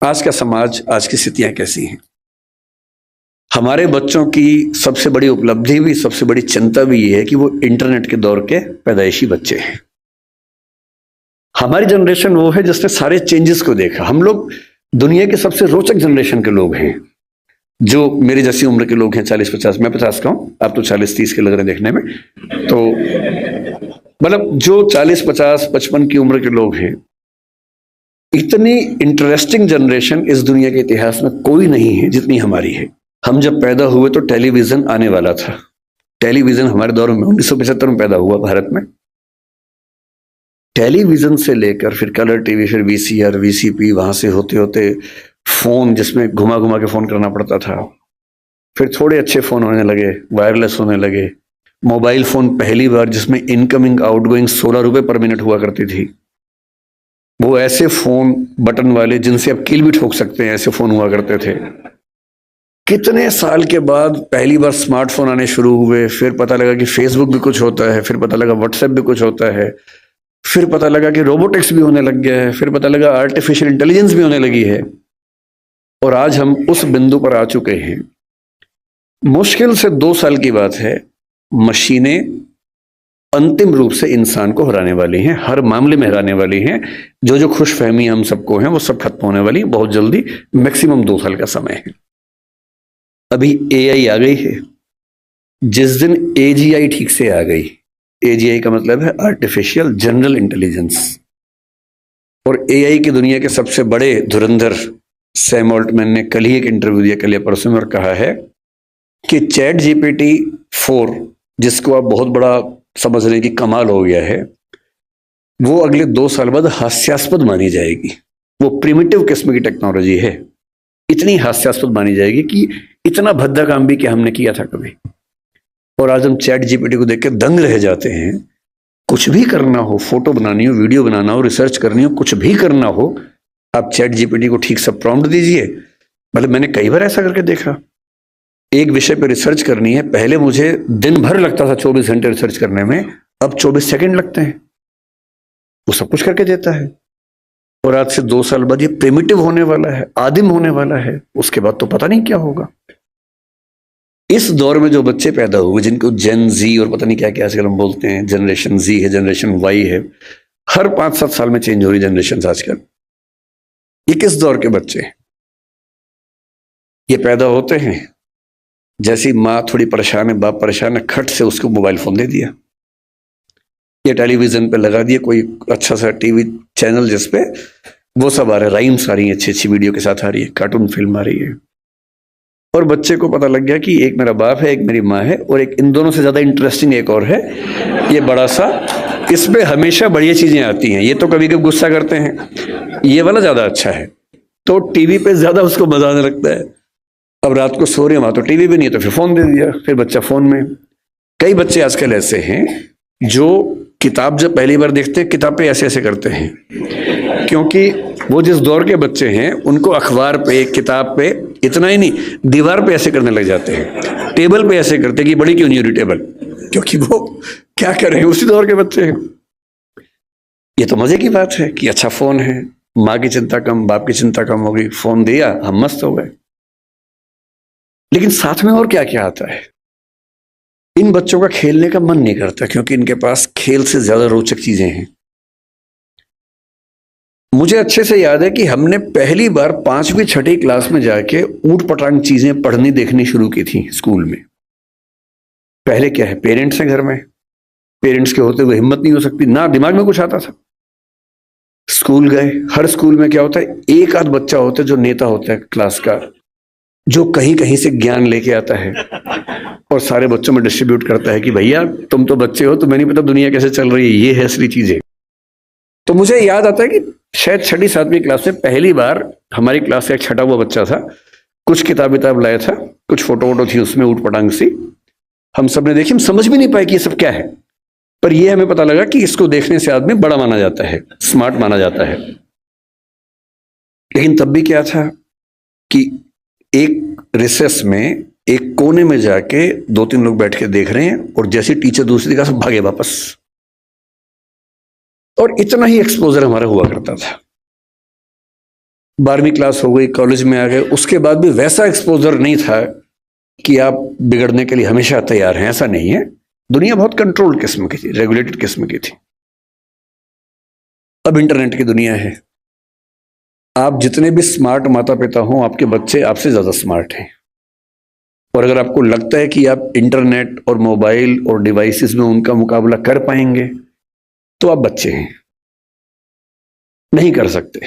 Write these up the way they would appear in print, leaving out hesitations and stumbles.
आज का समाज, आज की स्थितियां कैसी हैं। हमारे बच्चों की सबसे बड़ी उपलब्धि भी, सबसे बड़ी चिंता भी ये है कि वो इंटरनेट के दौर के पैदाइशी बच्चे हैं। हमारी जनरेशन वो है जिसने सारे चेंजेस को देखा। हम लोग दुनिया के सबसे रोचक जनरेशन के लोग हैं। जो मेरी जैसी उम्र के लोग हैं, 40-50, मैं 50 का हूं, आप तो 40-30 के लग रहे हैं देखने में। तो मतलब जो 40-50-55 की उम्र के लोग हैं, इतनी इंटरेस्टिंग जनरेशन इस दुनिया के इतिहास में कोई नहीं है जितनी हमारी है। हम जब पैदा हुए तो टेलीविजन आने वाला था। टेलीविजन हमारे दौर में 1975 में पैदा हुआ भारत में। टेलीविजन से लेकर फिर कलर टीवी, फिर वीसीआर, वीसीपी, वहां से होते होते फोन जिसमें घुमा घुमा के फोन करना पड़ता था। फिर थोड़े अच्छे फोन होने लगे, वायरलेस होने लगे। मोबाइल फोन पहली बार जिसमें इनकमिंग आउटगोइंग 16 रुपए पर मिनट हुआ करती थी। वो ऐसे फोन बटन वाले जिनसे आप कील भी ठोक सकते हैं, ऐसे फोन हुआ करते थे। कितने साल के बाद पहली बार स्मार्टफोन आने शुरू हुए। फिर पता लगा कि फेसबुक भी कुछ होता है, फिर पता लगा व्हाट्सएप भी कुछ होता है, फिर पता लगा कि रोबोटिक्स भी होने लग गया है, फिर पता लगा आर्टिफिशियल इंटेलिजेंस भी होने लगी है। और आज हम उस बिंदु पर आ चुके हैं। मुश्किल से 2 साल की बात है, मशीनें अंतिम रूप से इंसान को हराने वाली हैं, हर मामले में हराने वाली हैं। जो जो खुशफहमी हम सबको हैं वो सब खत्म होने वाली बहुत जल्दी। मैक्सिमम 2 साल का समय है। अभी एआई आ गई है। जिस दिन एजीआई ठीक से आ गई, एजीआई का मतलब है आर्टिफिशियल जनरल इंटेलिजेंस, और एआई की दुनिया के सबसे बड़े धुरंधर सैम ऑल्टमैन ने कल ही एक इंटरव्यू दिया, कल या परसों में, और कहा है कि चैट जीपीटी 4, जिसको आप बहुत बड़ा समझ रहे हैं कि कमाल हो गया है, वो अगले 2 साल बाद हास्यास्पद मानी जाएगी। वो प्रिमिटिव किस्म की टेक्नोलॉजी है, इतनी हास्यास्पद मानी जाएगी कि इतना भद्दा काम भी क्या हमने किया था कभी। और आज हम चैट जीपीटी को देख के दंग रह जाते हैं। कुछ भी करना हो, फोटो बनानी हो, वीडियो बनाना हो, रिसर्च करनी हो, कुछ भी करना हो, आप चैट जीपीटी को ठीक से प्रॉम्प्ट दीजिए। मतलब मैंने कई बार ऐसा करके देखा। एक विषय पे रिसर्च करनी है, पहले मुझे दिन भर लगता था 24 घंटे रिसर्च करने में, अब 24 सेकंड लगते हैं। वो सब कुछ करके देता है। और आज से 2 साल बाद ये प्रिमिटिव होने वाला है, आदिम होने वाला है। उसके बाद तो पता नहीं क्या होगा। इस दौर में जो बच्चे पैदा हुए, जिनको जेन जी और पता नहीं क्या क्या आजकल हम बोलते हैं, जनरेशन जी है, जनरेशन वाई है, हर 5-7 साल में चेंज हो रही जनरेशन आजकल। ये किस दौर के बच्चे हैं? ये पैदा होते हैं, जैसी माँ थोड़ी परेशान है, बाप परेशान है, खट से उसको मोबाइल फोन दे दिया, ये टेलीविजन पे लगा दिया कोई अच्छा सा टीवी चैनल जिसपे वो सब आ रहा है, राइम्स आ रही है, अच्छी अच्छी वीडियो के साथ आ रही है, कार्टून फिल्म आ रही है। और बच्चे को पता लग गया कि एक मेरा बाप है, एक मेरी माँ है, और एक इन दोनों से ज्यादा इंटरेस्टिंग एक और है, ये बड़ा सा, इसमें हमेशा बढ़िया चीजें आती हैं। ये तो कभी कभी गुस्सा करते हैं, ये वाला ज्यादा अच्छा है, तो टीवी पे ज्यादा उसको मजा आने लगता है। अब रात को सो रहे वहां तो टीवी भी नहीं है, तो फिर फोन दे दिया, फिर बच्चा फोन में। कई बच्चे आजकल ऐसे हैं जो किताब जब पहली बार देखते हैं, किताब पे ऐसे ऐसे करते हैं, क्योंकि वो जिस दौर के बच्चे हैं उनको अखबार पे, किताब पे, इतना ही नहीं, दीवार पे ऐसे करने लग जाते हैं, टेबल पे ऐसे करते हैं कि बड़ी क्यों नहीं हो रही टेबल, क्योंकि वो क्या कर रहे हैं, उसी दौर के बच्चे हैं। ये तो मजे की बात है कि अच्छा फोन है, माँ की चिंता कम, बाप की चिंता कम होगी, फोन दिया, हम मस्त हो गए। लेकिन साथ में और क्या क्या आता है। इन बच्चों का खेलने का मन नहीं करता, क्योंकि इनके पास खेल से ज्यादा रोचक चीजें हैं। मुझे अच्छे से याद है कि हमने पहली बार 5वीं 6वीं क्लास में जाके ऊट पटांग चीजें पढ़नी देखनी शुरू की थी स्कूल में। पहले क्या है, पेरेंट्स हैं घर में, पेरेंट्स के होते हुए हिम्मत नहीं हो सकती, ना दिमाग में कुछ आता था। स्कूल गए, हर स्कूल में क्या होता है, एक आध बच्चा होता है जो नेता होता है क्लास का, जो कहीं कहीं से ज्ञान लेके आता है और सारे बच्चों में डिस्ट्रीब्यूट करता है कि भैया तुम तो बच्चे हो, तुम्हें नहीं पता दुनिया कैसे चल रही है, ये है असली चीजें। तो मुझे याद आता है कि शायद 6वीं 7वीं क्लास में पहली बार हमारी क्लास से एक छठा हुआ बच्चा था, कुछ किताब लाया था, कुछ फोटो वोटो थी उसमें ऊट पटांग सी, हम सब ने देखी। हम समझ भी नहीं पाए कि ये सब क्या है, पर ये हमें पता लगा कि इसको देखने से आदमी बड़ा माना जाता है, स्मार्ट माना जाता है। लेकिन तब भी क्या था कि एक रिसेस में, एक कोने में जाके 2-3 लोग बैठ के देख रहे हैं, और जैसे टीचर दूसरी जगह से भागे वापस। और इतना ही एक्सपोजर हमारा हुआ करता था। 12वीं क्लास हो गई, कॉलेज में आ गए, उसके बाद भी वैसा एक्सपोजर नहीं था कि आप बिगड़ने के लिए हमेशा तैयार हैं, ऐसा नहीं है। दुनिया बहुत कंट्रोल्ड किस्म की थी, रेगुलेटेड किस्म की थी। अब इंटरनेट की दुनिया है। आप जितने भी स्मार्ट माता पिता हों, आपके बच्चे आपसे ज्यादा स्मार्ट हैं। और अगर आपको लगता है कि आप इंटरनेट और मोबाइल और डिवाइसेस में उनका मुकाबला कर पाएंगे, तो आप बच्चे हैं, नहीं कर सकते।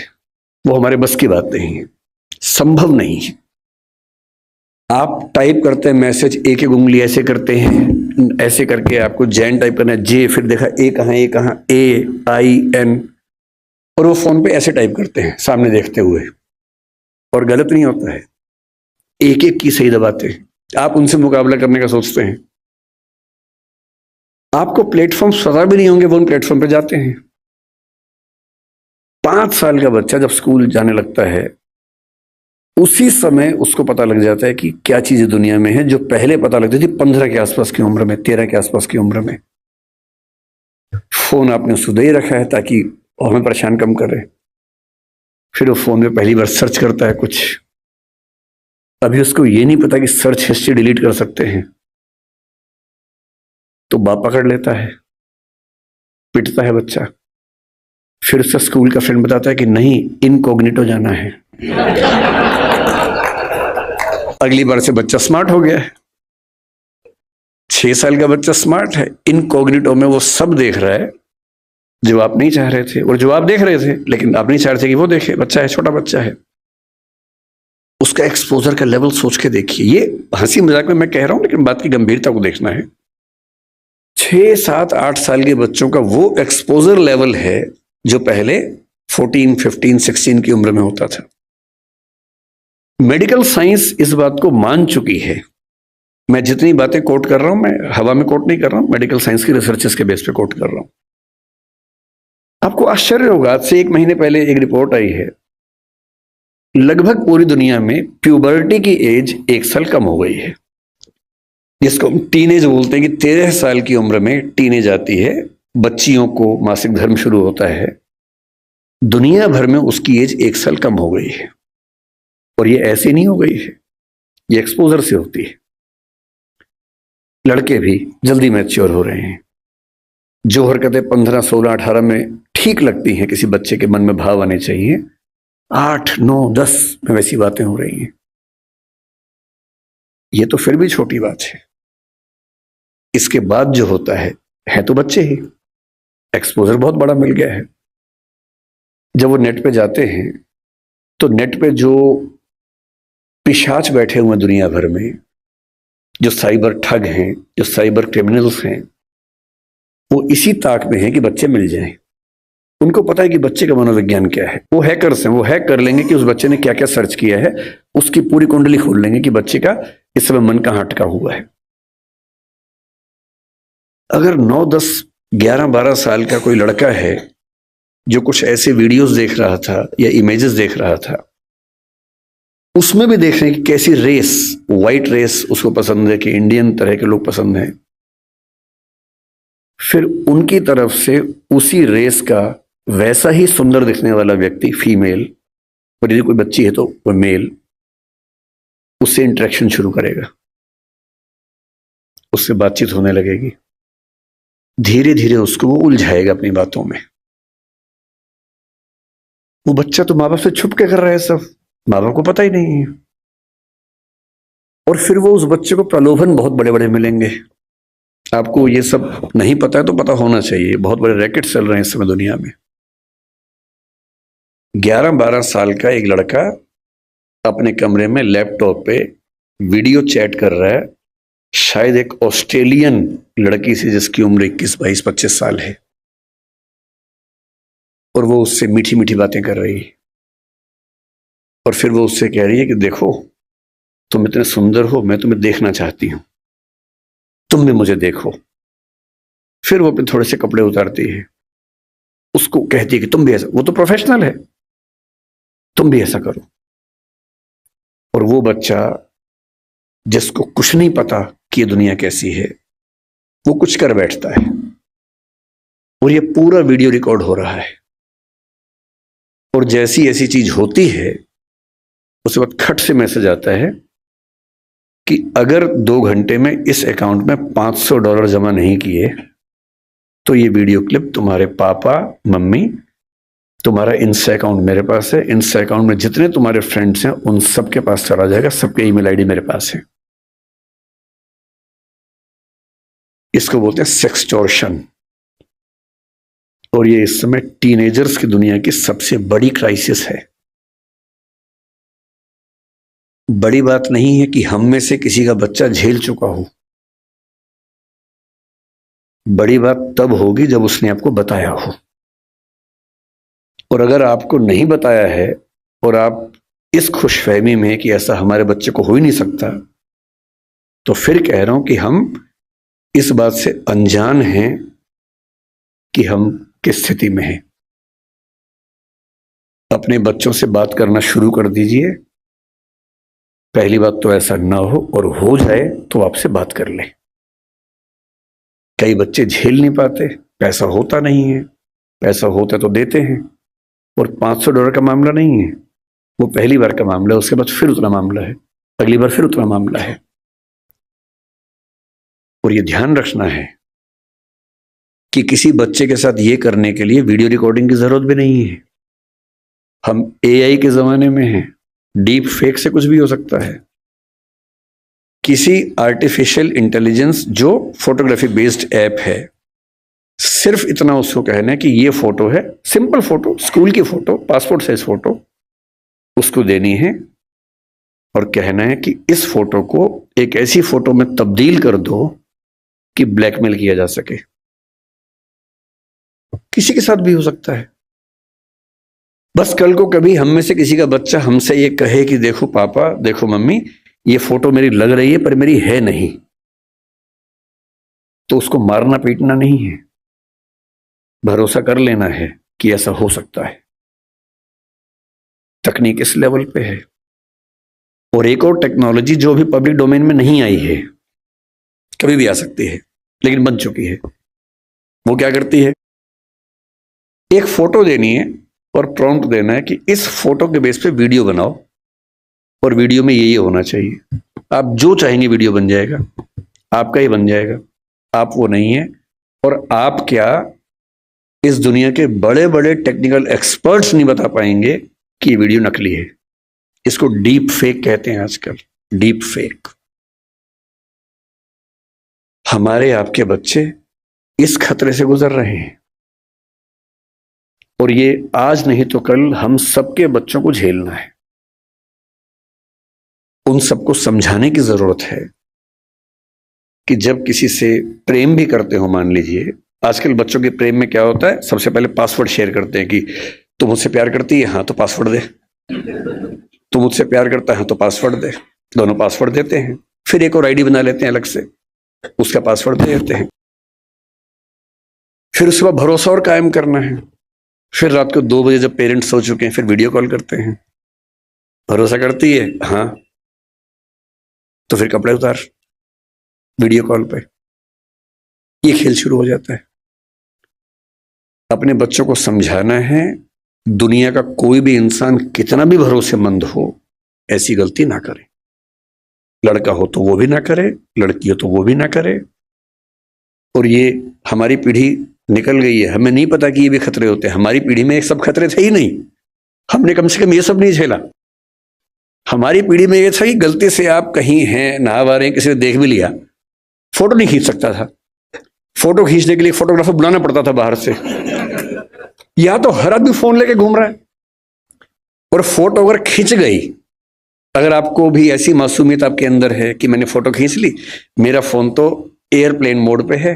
वो हमारे बस की बात नहीं है, संभव नहीं है। आप टाइप करते हैं मैसेज, एक एक उंगली ऐसे करते हैं, ऐसे करके आपको जैन टाइप करना है, जे, फिर देखा ए कहाँ, AIN, और वो फोन पे ऐसे टाइप करते हैं सामने देखते हुए, और गलत नहीं होता है, एक एक की सही दबाते हैं। आप उनसे मुकाबला करने का सोचते हैं। आपको प्लेटफॉर्म पता भी नहीं होंगे, वो उन प्लेटफॉर्म पे जाते हैं। 5 साल का बच्चा जब स्कूल जाने लगता है, उसी समय उसको पता लग जाता है कि क्या चीजें दुनिया में है, जो पहले पता लगती थी 15 के आसपास की उम्र में, 13 के आसपास की उम्र में। फोन आपने उसको दे ही रखा है ताकि हमें परेशान कम करे। फिर वो फोन में पहली बार सर्च करता है कुछ, अभी उसको ये नहीं पता कि सर्च हिस्ट्री डिलीट कर सकते हैं, तो बाप पकड़ लेता है, पिटता है बच्चा। फिर उसका स्कूल का फ्रेंड बताता है कि नहीं, इनकॉग्निटो जाना है। अगली बार से बच्चा स्मार्ट हो गया है। 6 साल का बच्चा स्मार्ट है, इनकॉग्निटो में वो सब देख रहा है जो आप नहीं चाह रहे थे, और जो आप देख रहे थे लेकिन आप नहीं चाह रहे थे कि वो देखे। बच्चा है, छोटा बच्चा है, उसका एक्सपोजर का लेवल सोच के देखिए। ये हंसी मजाक में मैं कह रहा हूं, लेकिन बात की गंभीरता को देखना है। 6, 7, 8 साल के बच्चों का वो एक्सपोजर लेवल है जो पहले 14, 15, 16 की उम्र में होता था। मेडिकल साइंस इस बात को मान चुकी है। मैं जितनी बातें कोट कर रहा हूं, मैं हवा में कोट नहीं कर रहा हूं, मेडिकल साइंस की रिसर्चेस के बेस पे कोट कर रहा हूं। आपको आश्चर्य होगा, आज से 1 महीने पहले एक रिपोर्ट आई है, लगभग पूरी दुनिया में प्यूबर्टी की एज 1 साल कम हो गई है, जिसको हम टीनेज बोलते हैं कि 13 साल की उम्र में टीनेज आती है, बच्चियों को मासिक धर्म शुरू होता है। दुनिया भर में उसकी एज 1 साल कम हो गई है, और ये ऐसे नहीं हो गई है, ये एक्सपोजर से होती है। लड़के भी जल्दी मैच्योर हो रहे हैं। जो हरकतें 15, 16, 18 में ठीक लगती हैं, किसी बच्चे के मन में भाव आने चाहिए, 8, 9, 10 में वैसी बातें हो रही हैं। ये तो फिर भी छोटी बात है। इसके बाद जो होता है तो बच्चे ही, एक्सपोजर बहुत बड़ा मिल गया है। जब वो नेट पे जाते हैं, तो नेट पे जो पिशाच बैठे हुए दुनिया भर में, जो साइबर ठग हैं, जो साइबर क्रिमिनल्स हैं, वो इसी ताक में हैं कि बच्चे मिल जाएं। उनको पता है कि बच्चे का मनोविज्ञान क्या है। वो हैकर्स हैं, वो हैक कर लेंगे कि उस बच्चे ने क्या क्या सर्च किया है, उसकी पूरी कुंडली खोल लेंगे कि बच्चे का इस समय मन कहां अटका हुआ है। अगर 9, 10, 11, 12 साल का कोई लड़का है जो कुछ ऐसे वीडियोस देख रहा था या इमेजेस देख रहा था, उसमें भी देख रहे हैं कि कैसी रेस, व्हाइट रेस उसको पसंद है, कि इंडियन तरह के लोग पसंद हैं, फिर उनकी तरफ से उसी रेस का वैसा ही सुंदर दिखने वाला व्यक्ति, फीमेल, और यदि कोई बच्ची है तो वो मेल, उससे इंटरेक्शन शुरू करेगा, उससे बातचीत होने लगेगी। धीरे धीरे उसको वो उलझाएगा अपनी बातों में। वो बच्चा तो माँ बाप से छुप के कर रहा है सब, माँ बाप को पता ही नहीं है। और फिर वो उस बच्चे को प्रलोभन बहुत बड़े बड़े मिलेंगे। आपको ये सब नहीं पता है तो पता होना चाहिए, बहुत बड़े रैकेट चल रहे हैं इस समय दुनिया में। 11-12 साल का एक लड़का अपने कमरे में लैपटॉप पे वीडियो चैट कर रहा है, शायद एक ऑस्ट्रेलियन लड़की से जिसकी उम्र 21, 22, 25 साल है, और वो उससे मीठी मीठी बातें कर रही है। और फिर वो उससे कह रही है कि देखो, तुम इतने सुंदर हो, मैं तुम्हें देखना चाहती हूं, तुम भी मुझे देखो। फिर वो अपने थोड़े से कपड़े उतारती है, उसको कहती है कि तुम भी ऐसा, वो तो प्रोफेशनल है, तुम भी ऐसा करो। और वो बच्चा जिसको कुछ नहीं पता कि ये दुनिया कैसी है, वो कुछ कर बैठता है, और ये पूरा वीडियो रिकॉर्ड हो रहा है। और जैसी ऐसी चीज होती है उसके बाद खट से मैसेज आता है कि अगर 2 घंटे में इस अकाउंट में $500 जमा नहीं किए तो ये वीडियो क्लिप तुम्हारे पापा मम्मी, तुम्हारा इंस्टा अकाउंट मेरे पास है, इंस्टा अकाउंट में जितने तुम्हारे फ्रेंड्स हैं उन सबके पास चला जाएगा, सबके ईमेल आईडी मेरे पास है। इसको बोलते हैं सेक्सटॉर्शन। और ये इस समय टीनेजर्स की दुनिया की सबसे बड़ी क्राइसिस है। बड़ी बात नहीं है कि हम में से किसी का बच्चा झेल चुका हो, बड़ी बात तब होगी जब उसने आपको बताया हो। और अगर आपको नहीं बताया है और आप इस खुशफहमी में कि ऐसा हमारे बच्चे को हो ही नहीं सकता, तो फिर कह रहा हूं कि हम इस बात से अनजान हैं कि हम किस स्थिति में हैं। अपने बच्चों से बात करना शुरू कर दीजिए। पहली बात तो ऐसा ना हो, और हो जाए तो आपसे बात कर ले। कई बच्चे झेल नहीं पाते, पैसा होता नहीं है, पैसा होता तो देते हैं। और $500 का मामला नहीं है, वो पहली बार का मामला है, उसके बाद फिर उतना मामला है, अगली बार फिर उतना मामला है। और ये ध्यान रखना है कि किसी बच्चे के साथ ये करने के लिए वीडियो रिकॉर्डिंग की जरूरत भी नहीं है। हम एआई के जमाने में हैं, डीप फेक से कुछ भी हो सकता है। किसी आर्टिफिशियल इंटेलिजेंस जो फोटोग्राफी बेस्ड ऐप है, सिर्फ इतना उसको कहना है कि ये फोटो है, सिंपल फोटो, स्कूल की फोटो, पासपोर्ट साइज फोटो, उसको देनी है और कहना है कि इस फोटो को एक ऐसी फोटो में तब्दील कर दो कि ब्लैकमेल किया जा सके। किसी के साथ भी हो सकता है। बस कल को कभी हम में से किसी का बच्चा हमसे ये कहे कि देखो पापा, देखो मम्मी, ये फोटो मेरी लग रही है पर मेरी है नहीं, तो उसको मारना पीटना नहीं है, भरोसा कर लेना है कि ऐसा हो सकता है। तकनीक इस लेवल पे है। और एक और टेक्नोलॉजी जो भी पब्लिक डोमेन में नहीं आई है, कभी भी आ सकती है लेकिन बन चुकी है। वो क्या करती है, एक फोटो देनी है और प्रॉम्प्ट देना है कि इस फोटो के बेस पे वीडियो बनाओ और वीडियो में ये होना चाहिए। आप जो चाहेंगे वीडियो बन जाएगा, आपका ही बन जाएगा। आप वो नहीं है। और आप क्या, इस दुनिया के बड़े बड़े टेक्निकल एक्सपर्ट्स नहीं बता पाएंगे कि ये वीडियो नकली है। इसको डीप फेक कहते हैं आजकल, डीप फेक। हमारे आपके बच्चे इस खतरे से गुजर रहे हैं और ये आज नहीं तो कल हम सबके बच्चों को झेलना है। उन सबको समझाने की जरूरत है कि जब किसी से प्रेम भी करते हो, मान लीजिए आजकल बच्चों के प्रेम में क्या होता है, सबसे पहले पासवर्ड शेयर करते हैं कि तुम मुझसे प्यार करती है, हाँ तो पासवर्ड दे, तुम मुझसे प्यार करता है, हाँ तो पासवर्ड दे। दोनों पासवर्ड देते हैं, फिर एक और आईडी बना लेते हैं अलग से, उसका पासवर्ड दे देते हैं। फिर उसके बाद भरोसा और कायम करना है। फिर रात को 2 बजे जब पेरेंट्स सो चुके हैं, फिर वीडियो कॉल करते हैं। भरोसा करती है, हाँ, तो फिर कपड़े उतार, वीडियो कॉल पे। ये खेल शुरू हो जाता है। अपने बच्चों को समझाना है, दुनिया का कोई भी इंसान कितना भी भरोसेमंद हो, ऐसी गलती ना करे। लड़का हो तो वो भी ना करे, लड़की हो तो वो भी ना करे। और ये हमारी पीढ़ी निकल गई है, हमें नहीं पता कि ये भी खतरे होते हैं। हमारी पीढ़ी में ये सब खतरे थे ही नहीं, हमने कम से कम ये सब नहीं झेला। हमारी पीढ़ी में ये था कि गलती से आप कहीं हैं, नहा रहे हैं, किसी ने देख भी लिया, फोटो नहीं खींच सकता था। फोटो खींचने के लिए फोटोग्राफर बुलाना पड़ता था बाहर से। या तो हर आदमी फोन लेके घूम रहा है, और फोटो अगर खींच गई, अगर आपको भी ऐसी मासूमियत आपके अंदर है कि मैंने फोटो खींच ली, मेरा फोन तो एयरप्लेन मोड पे है,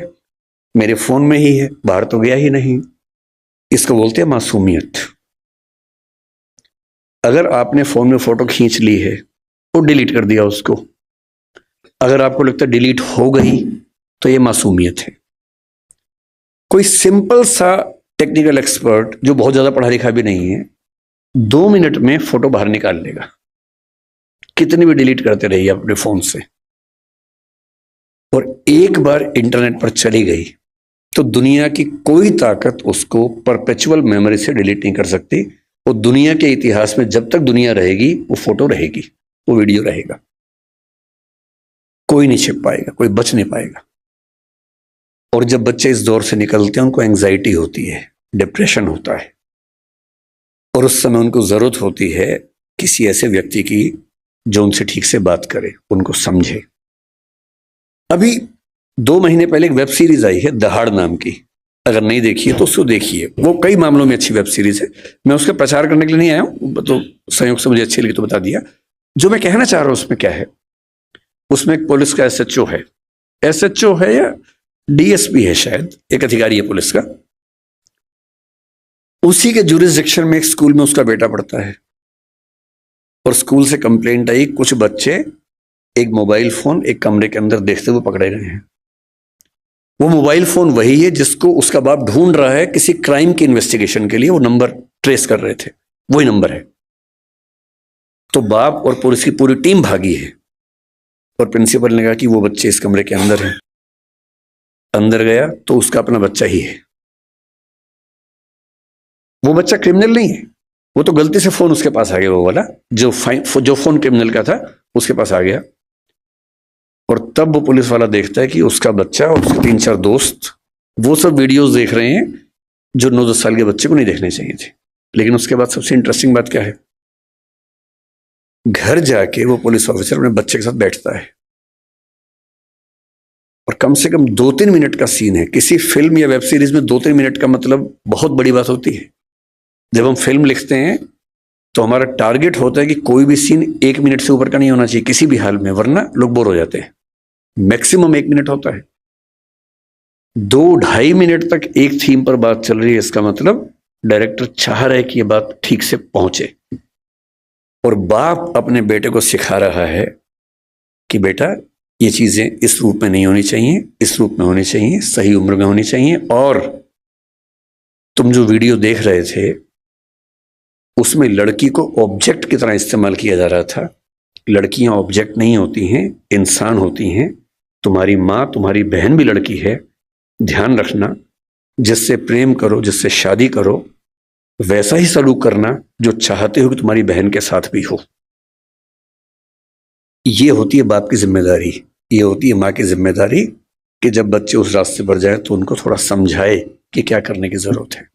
मेरे फोन में ही है, बाहर तो गया ही नहीं, इसको बोलते हैं मासूमियत। अगर आपने फोन में फोटो खींच ली है तो डिलीट कर दिया उसको। अगर आपको लगता है डिलीट हो गई तो ये मासूमियत है। कोई सिंपल सा टेक्निकल एक्सपर्ट जो बहुत ज्यादा पढ़ा लिखा भी नहीं है, 2 मिनट में फोटो बाहर निकाल लेगा, कितनी भी डिलीट करते रहिए अपने फोन से। और एक बार इंटरनेट पर चली गई तो दुनिया की कोई ताकत उसको परपेचुअल मेमोरी से डिलीट नहीं कर सकती। वो दुनिया के इतिहास में जब तक दुनिया रहेगी वो फोटो रहेगी, वो वीडियो रहेगा, कोई नहीं छिप पाएगा, कोई बच नहीं पाएगा। और जब बच्चे इस दौर से निकलते हैं उनको एंजाइटी होती है, डिप्रेशन होता है, और उस समय उनको जरूरत होती है किसी ऐसे व्यक्ति की जो उनसे ठीक से बात करे, उनको समझे। अभी 2 महीने पहले एक वेब सीरीज आई है दहाड़ नाम की, अगर नहीं देखी है तो उसको देखिए, वो कई मामलों में अच्छी वेब सीरीज है। मैं उसका प्रचार करने के लिए नहीं आया हूं, तो संयोग से मुझे अच्छी लगी तो बता दिया। जो मैं कहना चाह रहा हूं उसमें क्या है, उसमें एक पुलिस का एसएचओ है, एसएचओ है या डीएसपी है शायद, एक अधिकारी है पुलिस का, उसी के जुरिसडिक्शन में एक स्कूल में उसका बेटा पढ़ता है, और स्कूल से कंप्लेंट आई कुछ बच्चे एक मोबाइल फोन एक कमरे के अंदर देखते हुए पकड़े गए हैं। वो मोबाइल फोन वही है जिसको उसका बाप ढूंढ रहा है किसी क्राइम की इन्वेस्टिगेशन के लिए, वो नंबर ट्रेस कर रहे थे, वही नंबर है। तो बाप और पुलिस की पूरी टीम भागी है, और प्रिंसिपल ने कहा कि वो बच्चे इस कमरे के अंदर हैं। अंदर गया तो उसका अपना बच्चा ही है। वो बच्चा क्रिमिनल नहीं है, वो तो गलती से फोन उसके पास आ गया, वो वाला जो फोन क्रिमिनल का था उसके पास आ गया। और तब वो पुलिस वाला देखता है कि उसका बच्चा और उसके 3-4 दोस्त वो सब वीडियोस देख रहे हैं जो 9-10 साल के बच्चे को नहीं देखने चाहिए थे। लेकिन उसके बाद सबसे इंटरेस्टिंग बात क्या है, घर जाके वो पुलिस ऑफिसर अपने बच्चे के साथ बैठता है, और कम से कम 2-3 मिनट का सीन है। किसी फिल्म या वेब सीरीज में 2-3 मिनट का मतलब बहुत बड़ी बात होती है। जब हम फिल्म लिखते हैं तो हमारा टारगेट होता है कि कोई भी सीन 1 मिनट से ऊपर का नहीं होना चाहिए किसी भी हाल में, वरना लोग बोर हो जाते हैं। मैक्सिमम 1 मिनट होता है। 2-2.5 मिनट तक एक थीम पर बात चल रही है, इसका मतलब डायरेक्टर चाह रहा है कि यह बात ठीक से पहुंचे। और बाप अपने बेटे को सिखा रहा है कि बेटा ये चीजें इस रूप में नहीं होनी चाहिए, इस रूप में होनी चाहिए, सही उम्र में होनी चाहिए। और तुम जो वीडियो देख रहे थे उसमें लड़की को ऑब्जेक्ट की तरह इस्तेमाल किया जा रहा था। लड़कियां ऑब्जेक्ट नहीं होती हैं, इंसान होती हैं। तुम्हारी माँ, तुम्हारी बहन भी लड़की है। ध्यान रखना, जिससे प्रेम करो, जिससे शादी करो, वैसा ही सलूक करना जो चाहते हो कि तुम्हारी बहन के साथ भी हो। ये होती है बाप की जिम्मेदारी, ये होती है माँ की जिम्मेदारी कि जब बच्चे उस रास्ते पर जाए तो उनको थोड़ा समझाए कि क्या करने की जरूरत है।